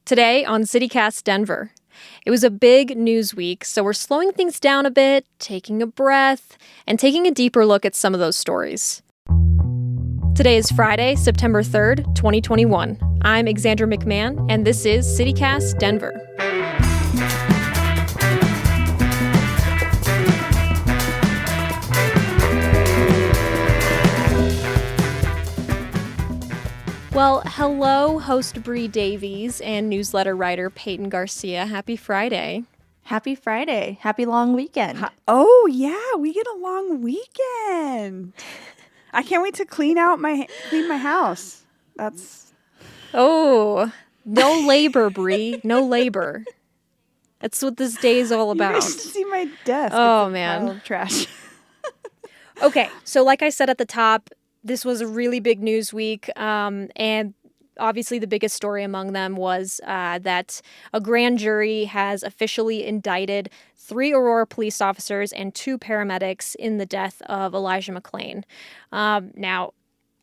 Today on CityCast Denver. It was a big news week, so we're slowing things down a bit, taking a breath, and taking a deeper look at some of those stories. Today is Friday, September 3rd, 2021. I'm Alexandra McMahon, and this is CityCast Denver. Well, hello, host Bree Davies and newsletter writer Peyton Garcia. Happy Friday. Happy Friday. Happy long weekend. Oh, yeah, we get a long weekend. I can't wait to clean my house. Oh, no labor, Bree. No labor. That's what this day is all about. You guys should see my desk. Oh, it's a man. pile of trash. Okay, so like I said at the top, this was a really big news week, and obviously the biggest story among them was that a grand jury has officially indicted 3 Aurora police officers and 2 paramedics in the death of Elijah McClain. Now,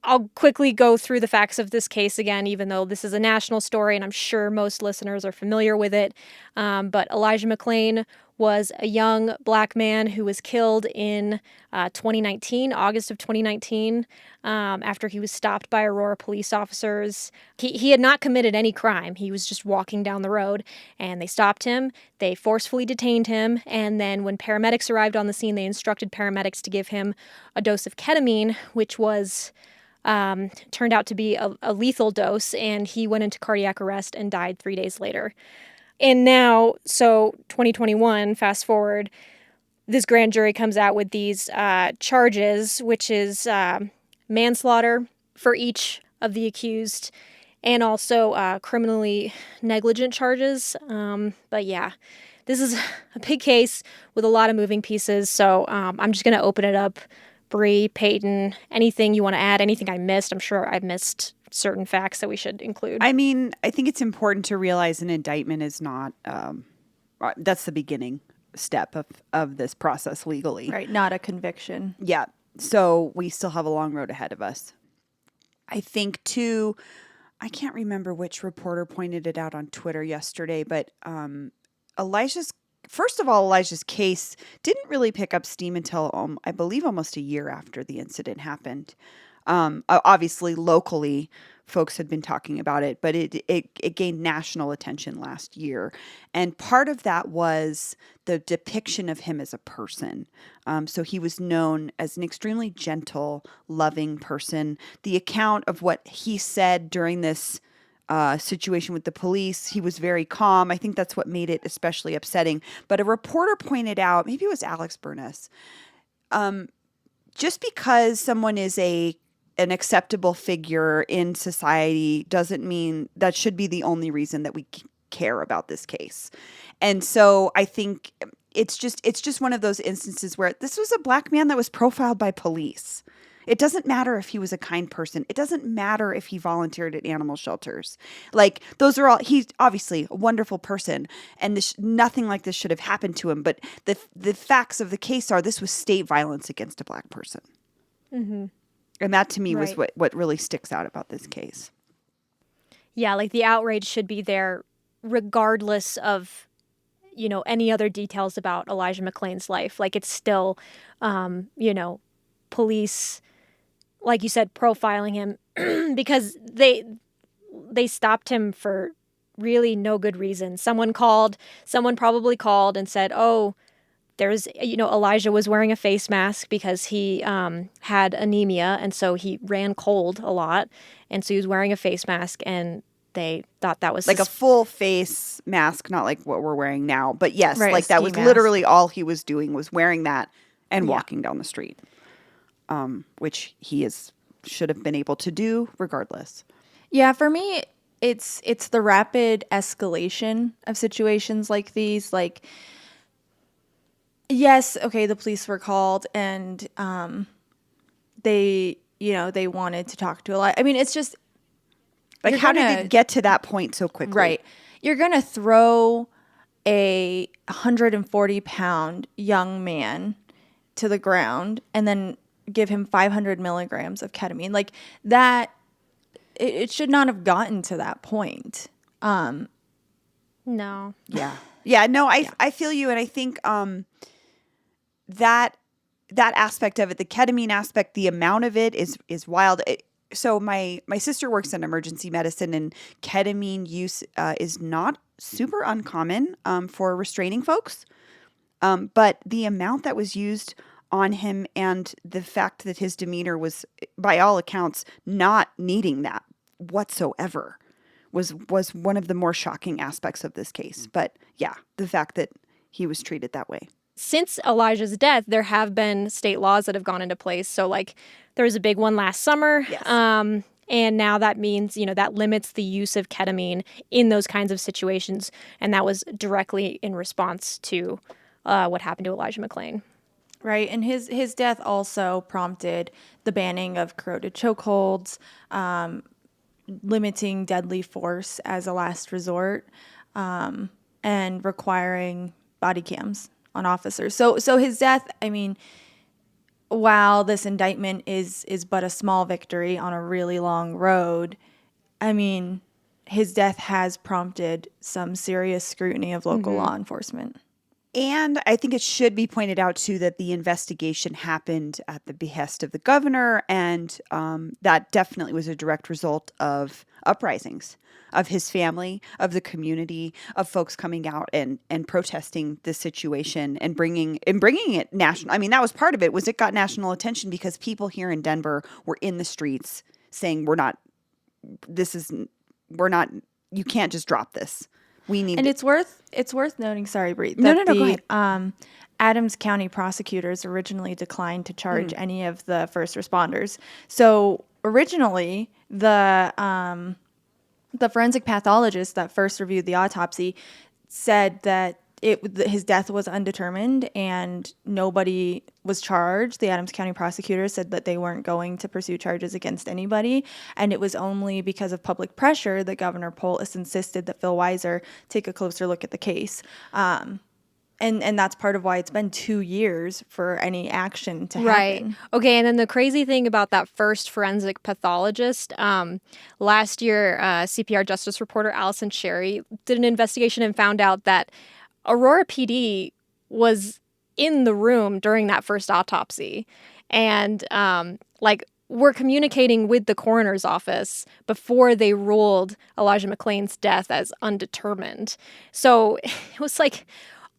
I'll quickly go through the facts of this case again, even though this is a national story, and I'm sure most listeners are familiar with it. But Elijah McClain was a young black man who was killed in 2019, August of 2019, after he was stopped by Aurora police officers. He had not committed any crime. He was just walking down the road, and they stopped him. They forcefully detained him, and then when paramedics arrived on the scene, they instructed paramedics to give him a dose of ketamine, which was turned out to be a lethal dose, and he went into cardiac arrest and died 3 days later. And now, so 2021, fast forward, this grand jury comes out with these charges, which is manslaughter for each of the accused, and also criminally negligent charges. But yeah, this is a big case with a lot of moving pieces, so I'm just going to open it up. Bree, Peyton, anything you want to add, anything I missed? I'm sure I missed certain facts that we should include. I mean, I think it's important to realize an indictment is not, that's the beginning step of this process legally. Right, not a conviction. Yeah, so we still have a long road ahead of us. I think, too, I can't remember which reporter pointed it out on Twitter yesterday, but Elijah's case didn't really pick up steam until, I believe, almost a year after the incident happened. Obviously, locally, folks had been talking about it, but it gained national attention last year. And part of that was the depiction of him as a person. So he was known as an extremely gentle, loving person. The account of what he said during this situation with the police, he was very calm. I think that's what made it especially upsetting. But a reporter pointed out, maybe it was Alex Burness, just because someone is an acceptable figure in society doesn't mean that should be the only reason that we care about this case. And so I think it's just one of those instances where this was a black man that was profiled by police. It doesn't matter if he was a kind person. It doesn't matter if he volunteered at animal shelters. Like, those are all, he's obviously a wonderful person, and nothing like this should have happened to him. But the facts of the case are this was state violence against a black person. Mm-hmm. And that to me was what really sticks out about this case. Yeah, like the outrage should be there regardless of, any other details about Elijah McClain's life. Like, it's still, police, like you said, profiling him because they stopped him for really no good reason. Someone probably called and said, oh, there's, Elijah was wearing a face mask because he had anemia, and so he ran cold a lot, and so he was wearing a face mask, and they thought that was like a full face mask, not like what we're wearing now. But yes, right, like that was mask. Literally all he was doing was wearing that and walking down the street, which he should have been able to do regardless. Yeah, for me, it's the rapid escalation of situations like these. Like, yes, okay, the police were called, and they wanted to talk to a lot. I mean, it's just like, how did it get to that point so quickly? Right. You're going to throw a 140-pound young man to the ground and then give him 500 milligrams of ketamine. Like, that, it should not have gotten to that point. No. Yeah. Yeah. No, I feel you. And I think that aspect of it, the ketamine aspect, the amount of it is wild. So my sister works in emergency medicine, and ketamine use is not super uncommon for restraining folks. But the amount that was used on him and the fact that his demeanor was, by all accounts, not needing that whatsoever was one of the more shocking aspects of this case. But yeah, the fact that he was treated that way. Since Elijah's death, there have been state laws that have gone into place. So, like, there was a big one last summer. Yes. And now that means, that limits the use of ketamine in those kinds of situations. And that was directly in response to what happened to Elijah McClain. Right, and his death also prompted the banning of corroded chokeholds, limiting deadly force as a last resort, and requiring body cams on officers. So his death, I mean, while this indictment is but a small victory on a really long road, I mean, his death has prompted some serious scrutiny of local law enforcement. And I think it should be pointed out, too, that the investigation happened at the behest of the governor, and that definitely was a direct result of uprisings of his family, of the community, of folks coming out and protesting the situation and bringing it national. I mean, that was part of it, was it got national attention because people here in Denver were in the streets saying, you can't just drop this. We need, and it's worth noting. Sorry, Bree. No, Go ahead. Adams County prosecutors originally declined to charge any of the first responders. So originally, the forensic pathologist that first reviewed the autopsy said that his death was undetermined and nobody was charged. The Adams County prosecutors said that they weren't going to pursue charges against anybody, and it was only because of public pressure that Governor Polis insisted that Phil Weiser take a closer look at the case. And that's part of why it's been 2 years for any action to happen. Right. Okay, and then the crazy thing about that first forensic pathologist, last year, CPR justice reporter Allison Sherry did an investigation and found out that Aurora PD was in the room during that first autopsy. And, we're communicating with the coroner's office before they ruled Elijah McClain's death as undetermined. So it was like,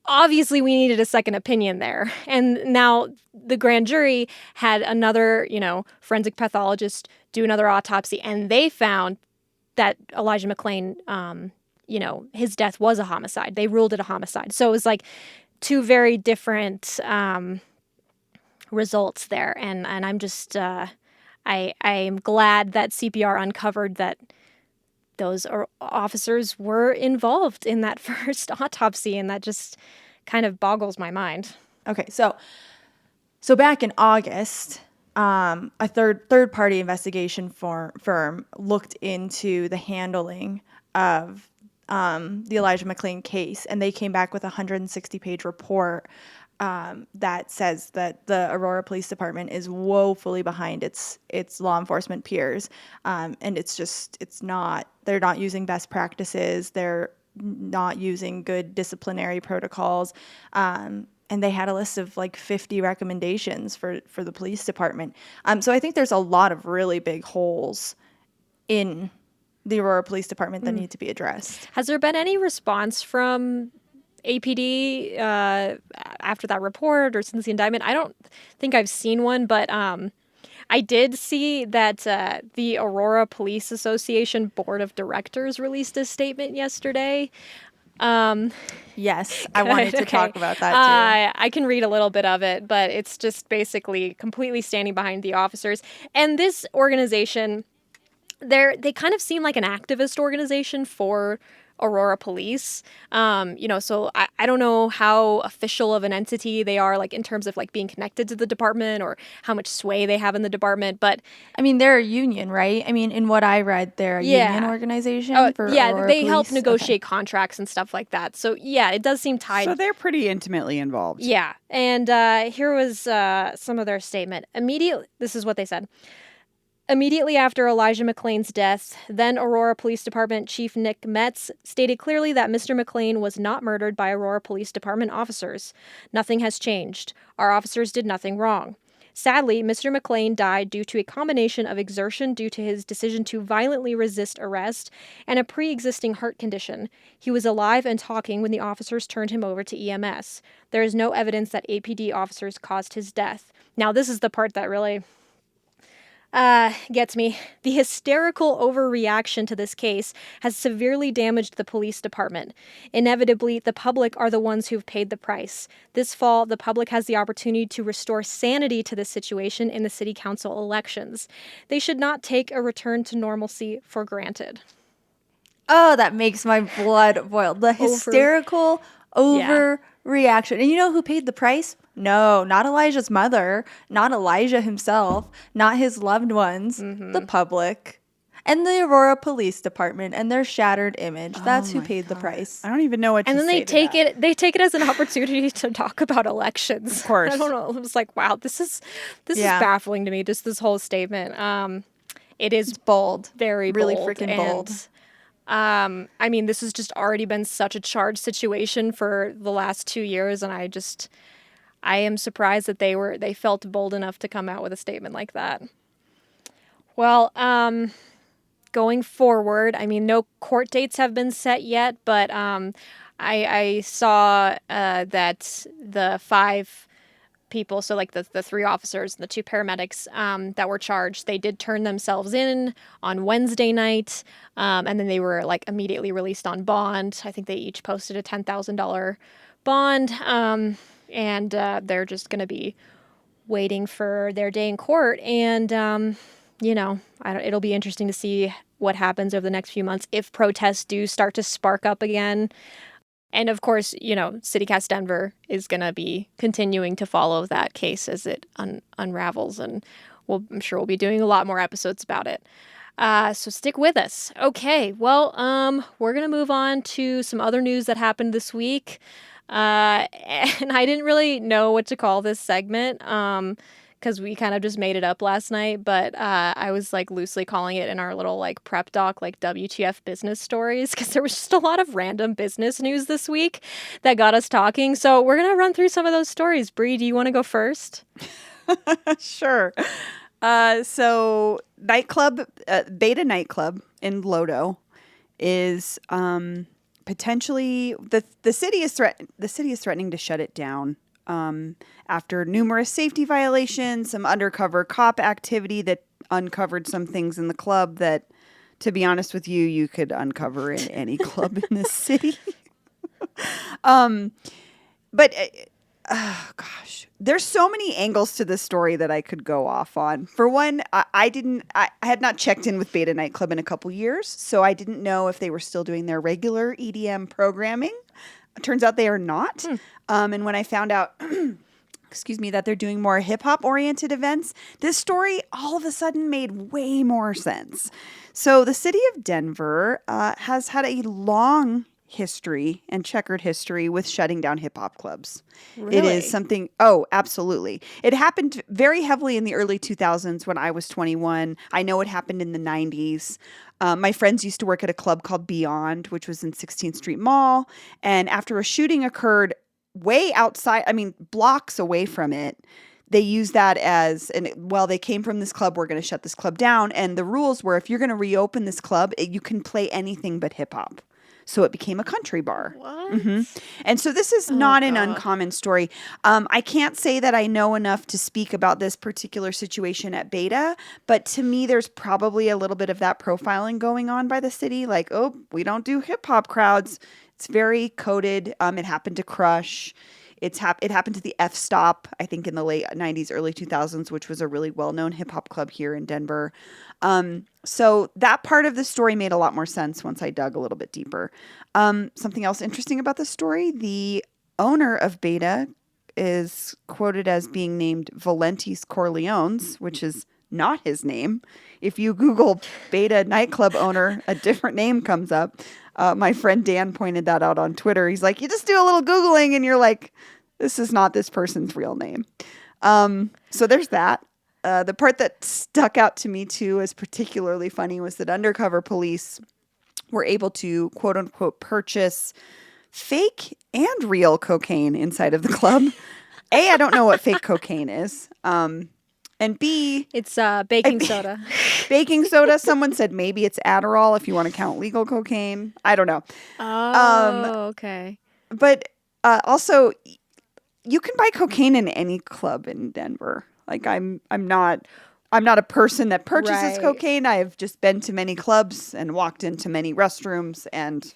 obviously we needed a second opinion there. And now the grand jury had another, forensic pathologist do another autopsy, and they found that Elijah McClain, his death was a homicide. They ruled it a homicide. So it was like two very different results there. And I'm just, I'm glad that CPR uncovered that those officers were involved in that first autopsy, and that just kind of boggles my mind. Okay, so back in August, a third party investigation firm looked into the handling of the Elijah McClain case, and they came back with a 160-page report that says that the Aurora Police Department is woefully behind its law enforcement peers, and they're not using best practices, they're not using good disciplinary protocols, and they had a list of like 50 recommendations for the police department. So I think there's a lot of really big holes in the Aurora Police Department that need to be addressed. Has there been any response from APD after that report or since the indictment? I don't think I've seen one, but I did see that the Aurora Police Association Board of Directors released a statement yesterday. Yes, I wanted to talk about that too. I can read a little bit of it, but it's just basically completely standing behind the officers. And this organization, they kind of seem like an activist organization for Aurora Police. So I don't know how official of an entity they are, like in terms of like being connected to the department or how much sway they have in the department. But I mean, they're a union, right? I mean, in what I read, they're a union organization for Aurora they Police? help negotiate contracts and stuff like that. So yeah, it does seem tied. So they're pretty intimately involved. Yeah. And here was some of their statement. Immediately, this is what they said. Immediately after Elijah McClain's death, then Aurora Police Department Chief Nick Metz stated clearly that Mr. McClain was not murdered by Aurora Police Department officers. Nothing has changed. Our officers did nothing wrong. Sadly, Mr. McClain died due to a combination of exertion due to his decision to violently resist arrest and a pre-existing heart condition. He was alive and talking when the officers turned him over to EMS. There is no evidence that APD officers caused his death. Now, this is the part that really gets me. The hysterical overreaction to this case has severely damaged the police department. Inevitably, the public are the ones who've paid the price. This fall, the public has the opportunity to restore sanity to this situation in the city council elections. They should not take a return to normalcy for granted. Oh, that makes my blood boil. The hysterical overreaction. And you know who paid the price? No, not Elijah's mother, not Elijah himself, not his loved ones, the public, and the Aurora Police Department and their shattered image. That's who paid the price. I don't even know what to say. And then they take it as an opportunity to talk about elections. Of course. I don't know. It was like, wow, this is baffling to me, just this whole statement. It's bold. Very really bold. Freaking bold. I mean, this has just already been such a charged situation for the last 2 years, and I am surprised that they felt bold enough to come out with a statement like that. Well, going forward, I mean, no court dates have been set yet, but I saw that the 5 people, so like the 3 officers and the 2 paramedics that were charged, they did turn themselves in on Wednesday night, and then they were like immediately released on bond. I think they each posted a $10,000 bond. And they're just going to be waiting for their day in court. And, it'll be interesting to see what happens over the next few months if protests do start to spark up again. And, of course, CityCast Denver is going to be continuing to follow that case as it unravels. And I'm sure we'll be doing a lot more episodes about it. So stick with us. Okay, well, we're going to move on to some other news that happened this week. And I didn't really know what to call this segment, because we kind of just made it up last night, but I was like loosely calling it in our little like prep doc, like WTF business stories, because there was just a lot of random business news this week that got us talking. So we're going to run through some of those stories. Bree, do you want to go first? Sure. So nightclub, Beta Nightclub in Lodo is, potentially the city is threatening to shut it down after numerous safety violations, some undercover cop activity that uncovered some things in the club that, to be honest with you, you could uncover in any club in the city. But oh gosh, there's so many angles to this story that I could go off on. For one, I had not checked in with Beta Nightclub in a couple years, so I didn't know if they were still doing their regular EDM programming. It turns out they are not. And when I found out, that they're doing more hip hop oriented events, this story all of a sudden made way more sense. So the city of Denver has had a long history and checkered history with shutting down hip hop clubs. Really? It is something, oh, absolutely. It happened very heavily in the early 2000s when I was 21. I know it happened in the 90s. My friends used to work at a club called Beyond, which was in 16th Street Mall. And after a shooting occurred way outside, blocks away from it, they used that as, they came from this club, we're going to shut this club down. And the rules were, if you're going to reopen this club, you can play anything but hip hop. So it became a country bar. What? Mm-hmm. And so this is not an uncommon story. I can't say that I know enough to speak about this particular situation at Beta, but to me, there's probably a little bit of that profiling going on by the city. Like, oh, we don't do hip hop crowds. It's very coded. It happened to Crush. It happened to the F Stop, I think in the late 90s, early 2000s, which was a really well-known hip hop club here in Denver. So that part of the story made a lot more sense once I dug a little bit deeper. Something else interesting about the story, the owner of Beta is quoted as being named Valentis Corleones, which is not his name. If you Google Beta Nightclub owner, a different name comes up. My friend Dan pointed that out on Twitter. He's like, you just do a little Googling and you're like, this is not this person's real name. So there's that. The part that stuck out to me too as particularly funny was that undercover police were able to quote unquote purchase fake and real cocaine inside of the club. A, I don't know what fake cocaine is. And B, It's baking soda. baking soda. Someone said maybe it's Adderall if you want to count legal cocaine. I don't know. Oh, okay. But also, you can buy cocaine in any club in Denver. Like I'm not a person that purchases Right. cocaine. I have just been to many clubs and walked into many restrooms, and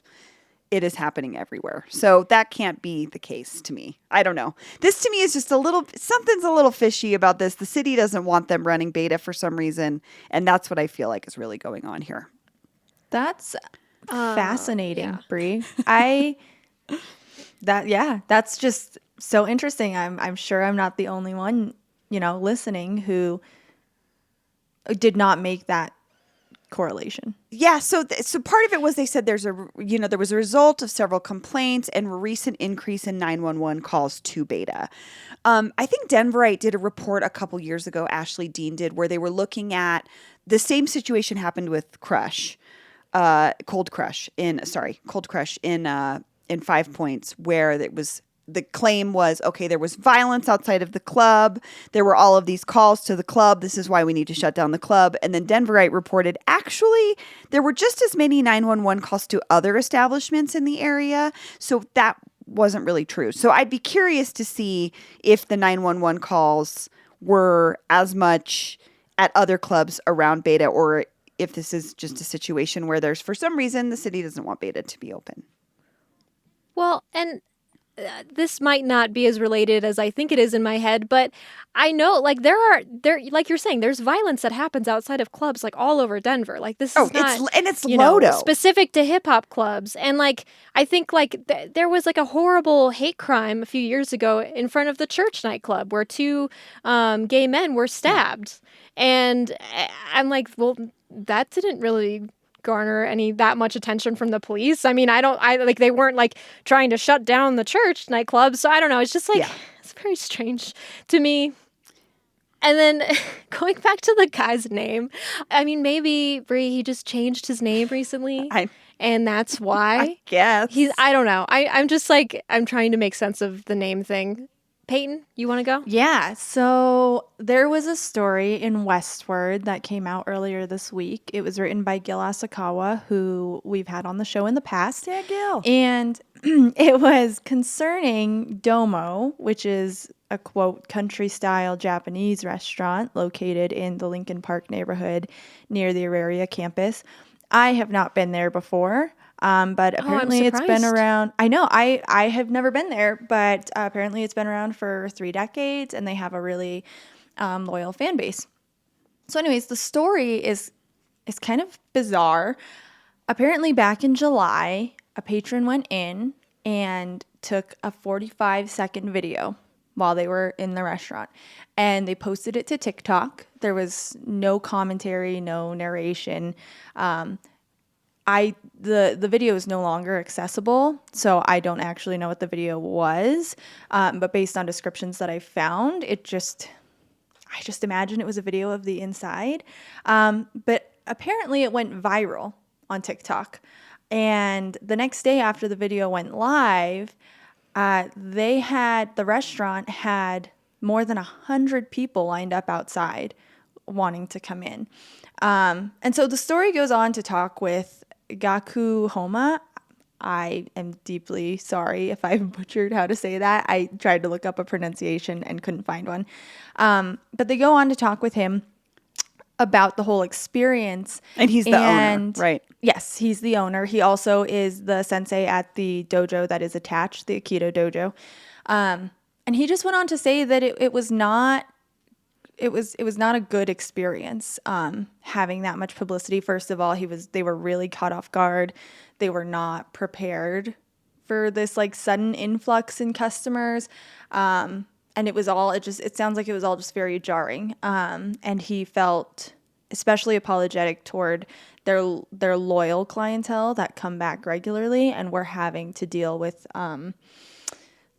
it is happening everywhere. So that can't be the case to me. I don't know. This to me is just something's a little fishy about this. The city doesn't want them running beta for some reason, and that's what I feel like is really going on here. That's fascinating, yeah. Bree. That's just so interesting. I'm sure I'm not the only one, listening who did not make that correlation. Yeah, so part of it was they said there was a result of several complaints and a recent increase in 911 calls to beta. I think Denverite did a report a couple years ago, Ashley Dean did, where they were looking at the same situation happened with Cold Crush in 5 Points, where it was the claim was, okay, there was violence outside of the club. There were all of these calls to the club. This is why we need to shut down the club. And then Denverite reported, actually, there were just as many 911 calls to other establishments in the area. So that wasn't really true. So I'd be curious to see if the 911 calls were as much at other clubs around beta, or if this is just a situation where there's, for some reason, the city doesn't want beta to be open. Well, and this might not be as related as I think it is in my head, but I know, like, there, like you're saying, there's violence that happens outside of clubs, like, all over Denver. Like, this is not, it's Lodo. Specific to hip hop clubs. And, like, I think, like, there was, like, a horrible hate crime a few years ago in front of the Church nightclub where 2 gay men were stabbed. And I'm like, well, that didn't really garner that much attention from the police. I mean, they weren't like trying to shut down the Church nightclub. So I don't know. It's just like, It's very strange to me. And then going back to the guy's name, I mean, maybe Bree, he just changed his name recently. And that's why. I guess. I don't know. I'm just like, I'm trying to make sense of the name thing. Peyton, you want to go? Yeah, so there was a story in Westward that came out earlier this week. It was written by Gil Asakawa, who we've had on the show in the past. Yeah, Gil. And it was concerning Domo, which is a, quote, country-style Japanese restaurant located in the Lincoln Park neighborhood near the Auraria campus. I have not been there before. But apparently it's been around. I know I have never been there, but apparently it's been around for 3 decades, and they have a really loyal fan base. So, anyways, the story is kind of bizarre. Apparently, back in July, a patron went in and took a 45-second video while they were in the restaurant, and they posted it to TikTok. There was no commentary, no narration. The video is no longer accessible, so I don't actually know what the video was. But based on descriptions that I found, I just imagine it was a video of the inside. But apparently it went viral on TikTok. And the next day after the video went live, the restaurant had more than 100 people lined up outside wanting to come in. And so the story goes on to talk with Gaku Homa. I am deeply sorry if I've butchered how to say that. I tried to look up a pronunciation and couldn't find one. But they go on to talk with him about the whole experience. And he's the owner, right? Yes, he's the owner. He also is the sensei at the dojo that is attached, the Aikido dojo. And he just went on to say that it was not a good experience having that much publicity. First of all, they were really caught off guard. They were not prepared for this like sudden influx in customers. And it sounds like it was all just very jarring. And he felt especially apologetic toward their loyal clientele that come back regularly and were having to deal with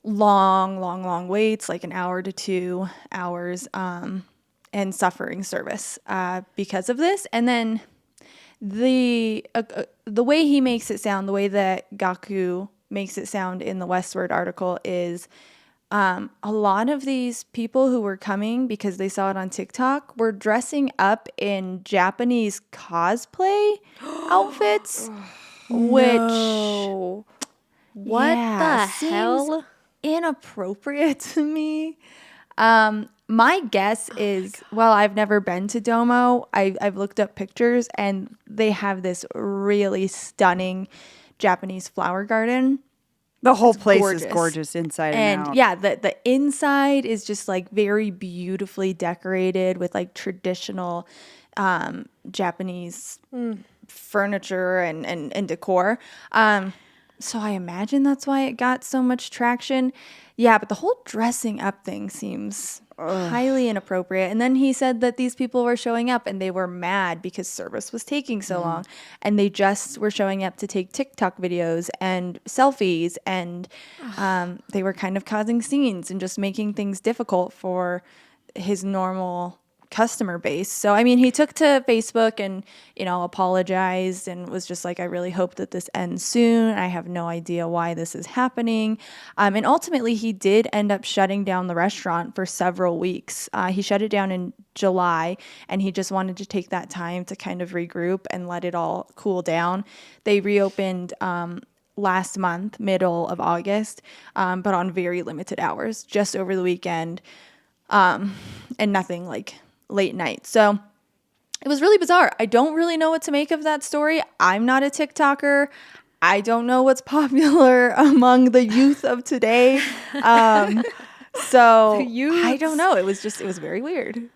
long waits, like an hour to 2 hours. and suffering service because of this. And then the way he makes it sound, the way that Gaku makes it sound in the Westward article is a lot of these people who were coming because they saw it on TikTok were dressing up in Japanese cosplay outfits, which No. What yeah, the seems hell? inappropriate to me. My guess is, well, I've never been to Domo. I've looked up pictures and they have this really stunning Japanese flower garden. The whole place gorgeous. is gorgeous inside and out. Yeah, the inside is just like very beautifully decorated with like traditional Japanese furniture and decor. So I imagine that's why it got so much traction. Yeah, but the whole dressing up thing seems highly inappropriate. And then he said that these people were showing up and they were mad because service was taking so long. And they just were showing up to take TikTok videos and selfies. And they were kind of causing scenes and just making things difficult for his normal customer base. So, I mean, he took to Facebook and, apologized and was just like, I really hope that this ends soon. I have no idea why this is happening. And ultimately, he did end up shutting down the restaurant for several weeks. He shut it down in July, and he just wanted to take that time to kind of regroup and let it all cool down. They reopened last month, middle of August, but on very limited hours, just over the weekend, and nothing like late night. So it was really bizarre. I don't really know what to make of that story. I'm not a TikToker. I don't know what's popular among the youth of today. So I don't know. It was very weird.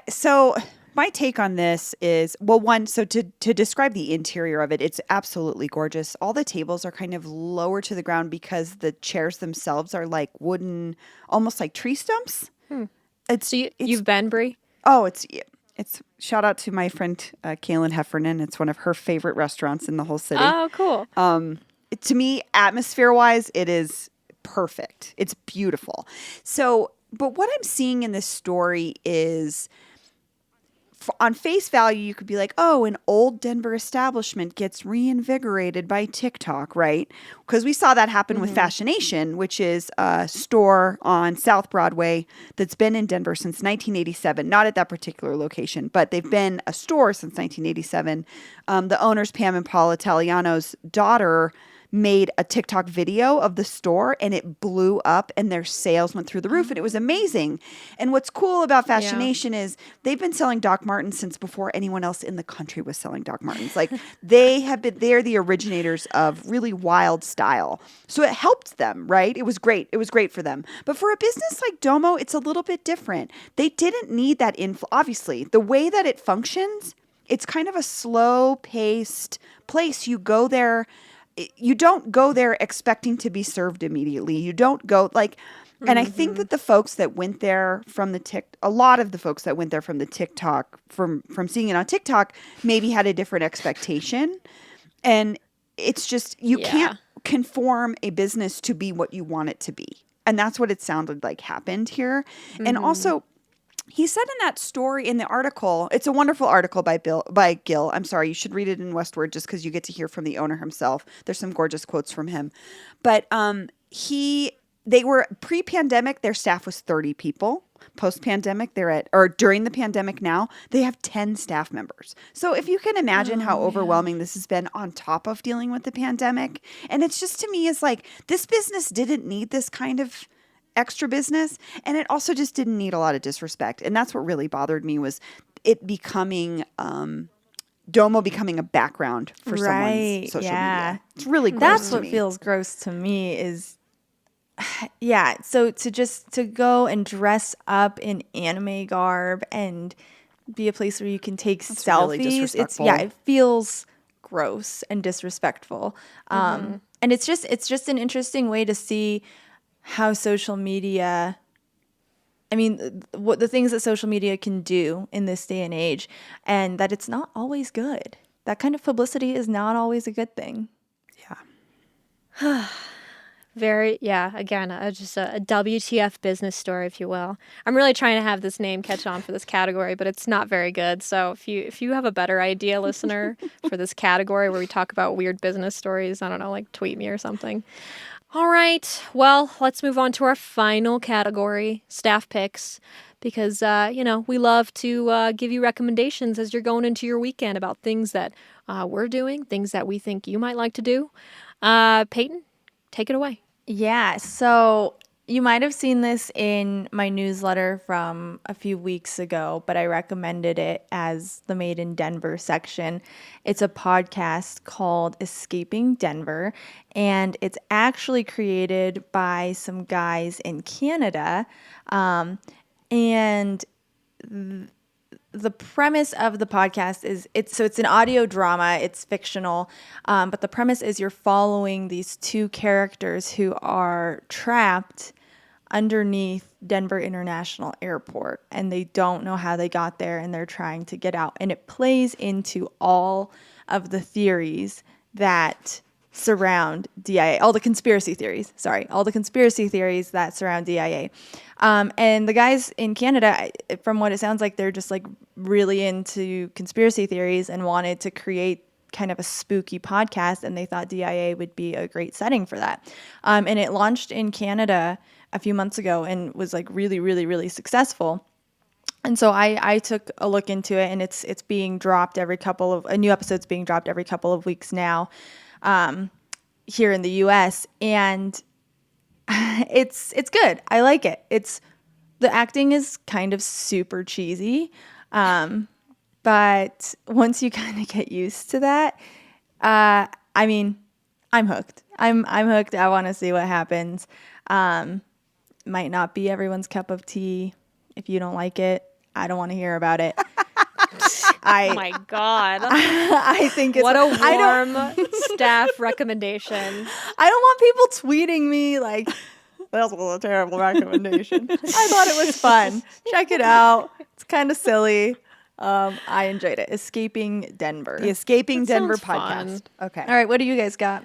So my take on this is, well, one, so to describe the interior of it, it's absolutely gorgeous. All the tables are kind of lower to the ground because the chairs themselves are like wooden, almost like tree stumps. So you've been, Brie? Oh, it's shout out to my friend Kaylin Heffernan. It's one of her favorite restaurants in the whole city. Oh, cool. To me, atmosphere-wise, it is perfect. It's beautiful. So, but what I'm seeing in this story is, on face value, you could be like, oh, an old Denver establishment gets reinvigorated by TikTok, right? Because we saw that happen with Fashion Nation, which is a store on South Broadway that's been in Denver since 1987. Not at that particular location, but they've been a store since 1987. The owners, Pam and Paul Italiano's daughter, made a TikTok video of the store and it blew up and their sales went through the roof and it was amazing. And what's cool about Fashion Nation is they've been selling Doc Martens since before anyone else in the country was selling Doc Martens. Like they're the originators of really wild style. So it helped them, right? It was great. It was great for them. But for a business like Domo, it's a little bit different. They didn't need that obviously, the way that it functions, it's kind of a slow paced place. You don't go there expecting to be served immediately. You don't go and I think that the folks that went there from a lot of the folks that went there from the TikTok, from seeing it on TikTok, maybe had a different expectation. And it's just, you can't conform a business to be what you want it to be. And that's what it sounded like happened here. And also, he said in that story in the article, it's a wonderful article by Gil. I'm sorry, you should read it in Westward just because you get to hear from the owner himself. There's some gorgeous quotes from him. But they were pre-pandemic, their staff was 30 people. Post-pandemic, during the pandemic now, they have 10 staff members. So if you can imagine how overwhelming this has been on top of dealing with the pandemic. And it's just, to me, is like, this business didn't need this kind of extra business, and it also just didn't need a lot of disrespect. And that's what really bothered me, was it becoming Domo becoming a background for someone's social media. It's really gross. That's to what me. feels gross to me is so to go and dress up in anime garb and be a place where you can take selfies, really disrespectful. it feels gross and disrespectful. And it's just an interesting way to see how social media, what the things that social media can do in this day and age, and that it's not always good. That kind of publicity is not always a good thing. Yeah. Very, yeah, again, just a WTF business story, if you will. I'm really trying to have this name catch on for this category, but it's not very good. So if you have a better idea, listener, for this category where we talk about weird business stories, I don't know, like tweet me or something. All right, well, let's move on to our final category, staff picks, because, we love to give you recommendations as you're going into your weekend about things that we're doing, things that we think you might like to do. Peyton, take it away. Yeah, so you might have seen this in my newsletter from a few weeks ago, but I recommended it as the Made in Denver section. It's a podcast called Escaping Denver, and it's actually created by some guys in Canada. And the premise of the podcast is it's an audio drama. It's fictional, but the premise is you're following these two characters who are trapped underneath Denver International Airport, and they don't know how they got there, and they're trying to get out. And it plays into all of the theories that surround DIA, all the conspiracy theories that surround DIA. And the guys in Canada, from what it sounds like, they're just like really into conspiracy theories and wanted to create kind of a spooky podcast, and they thought DIA would be a great setting for that. And it launched in Canada a few months ago and was like really, really, really successful. And so I took a look into it, and it's being dropped a new episode's being dropped every couple of weeks now, here in the US, and it's good. I like it. The acting is kind of super cheesy, but once you kind of get used to that, I mean, I'm hooked. I'm hooked. I want to see what happens. Might not be everyone's cup of tea. If you don't like it, I don't want to hear about it. Oh my God. I think it's what a warm staff recommendation. I don't want people tweeting me like, that was a terrible recommendation. I thought it was fun. Check it out. It's kind of silly. I enjoyed it. Escaping Denver. The Escaping That Denver sounds fun. podcast. Okay. All right, what do you guys got?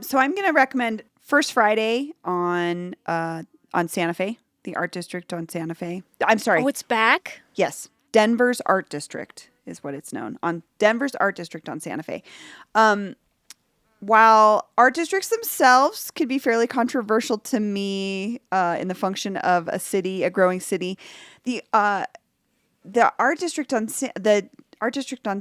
So I'm going to recommend First Friday on Santa Fe, the art district on Santa Fe. I'm sorry. Oh, it's back? Yes. Denver's Art District is what it's known on. Denver's Art District on Santa Fe. While art districts themselves could be fairly controversial to me in the function of a growing city, the art district on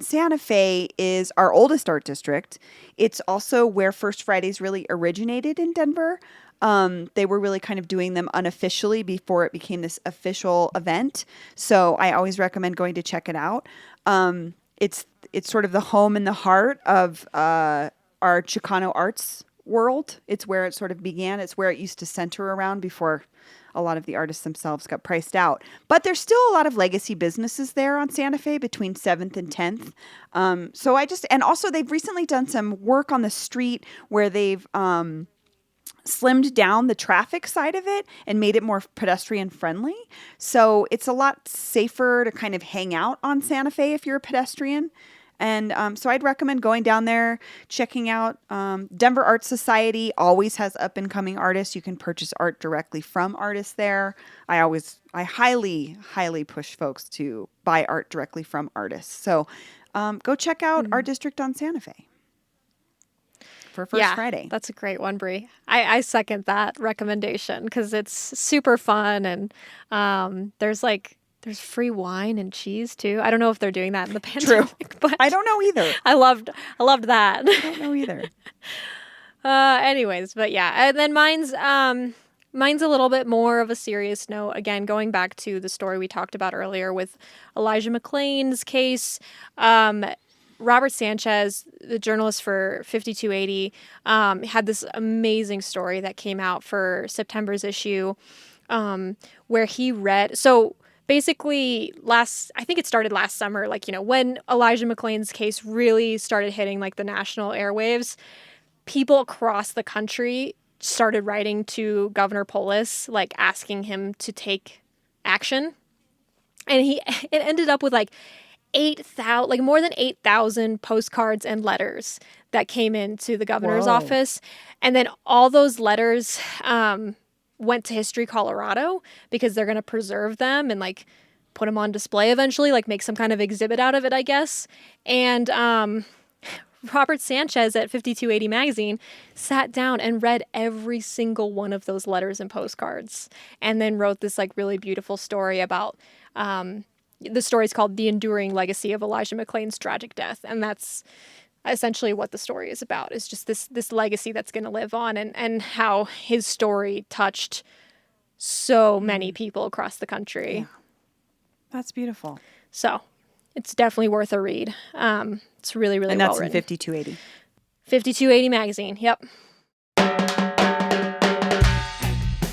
Santa Fe is our oldest art district. It's also where First Fridays really originated in Denver. They were really kind of doing them unofficially before it became this official event. So I always recommend going to check it out. It's sort of the home and the heart of our Chicano arts world. It's where it sort of began. It's where it used to center around before a lot of the artists themselves got priced out. But there's still a lot of legacy businesses there on Santa Fe between 7th and 10th. And also they've recently done some work on the street where they've slimmed down the traffic side of it and made it more pedestrian friendly. So it's a lot safer to kind of hang out on Santa Fe if you're a pedestrian. And so I'd recommend going down there, checking out Denver Art Society always has up and coming artists. You can purchase art directly from artists there. I highly, highly push folks to buy art directly from artists. So go check out Art District on Santa Fe for First Friday. That's a great one, Bree. I second that recommendation because it's super fun, and there's free wine and cheese too. I don't know if they're doing that in the pandemic, but I don't know either. I loved that. I don't know either. Anyways, but yeah, and then mine's a little bit more of a serious note. Again, going back to the story we talked about earlier with Elijah McClain's case. Robert Sanchez, the journalist for 5280, had this amazing story that came out for September's issue, where he read. So basically, I think it started last summer. When Elijah McClain's case really started hitting the national airwaves, people across the country started writing to Governor Polis, asking him to take action, and it ended up with more than 8,000 postcards and letters that came into the governor's Whoa. office. And then all those letters went to History Colorado because they're going to preserve them and like put them on display eventually, like make some kind of exhibit out of it, I guess. And Robert Sanchez at 5280 Magazine sat down and read every single one of those letters and postcards and then wrote this like really beautiful story about the story's called The Enduring Legacy of Elijah McClain's Tragic Death. And that's essentially what the story is about, is just this legacy that's going to live on and how his story touched so many people across the country. Yeah. That's beautiful. So it's definitely worth a read. It's really, really well written. And that's in 5280. 5280 Magazine. Yep.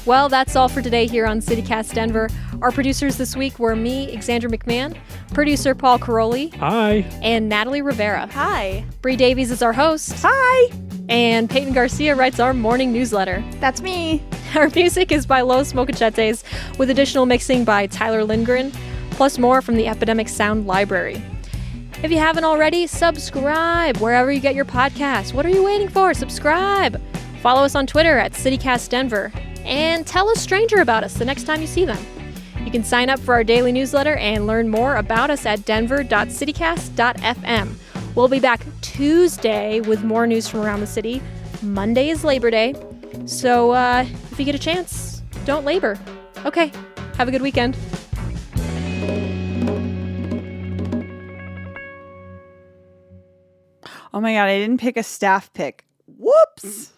Well, that's all for today here on CityCast Denver. Our producers this week were me, Xandra McMahon, producer Paul Caroli. Hi. And Natalie Rivera. Hi. Bree Davies is our host. Hi. And Peyton Garcia writes our morning newsletter. That's me. Our music is by Los Mocachetes, with additional mixing by Tyler Lindgren, plus more from the Epidemic Sound Library. If you haven't already, subscribe wherever you get your podcasts. What are you waiting for? Subscribe. Follow us on Twitter at CityCastDenver. And tell a stranger about us the next time you see them. You can sign up for our daily newsletter and learn more about us at denver.citycast.fm. We'll be back Tuesday with more news from around the city. Monday is Labor Day. So if you get a chance, don't labor. Okay, have a good weekend. Oh my God, I didn't pick a staff pick. Whoops.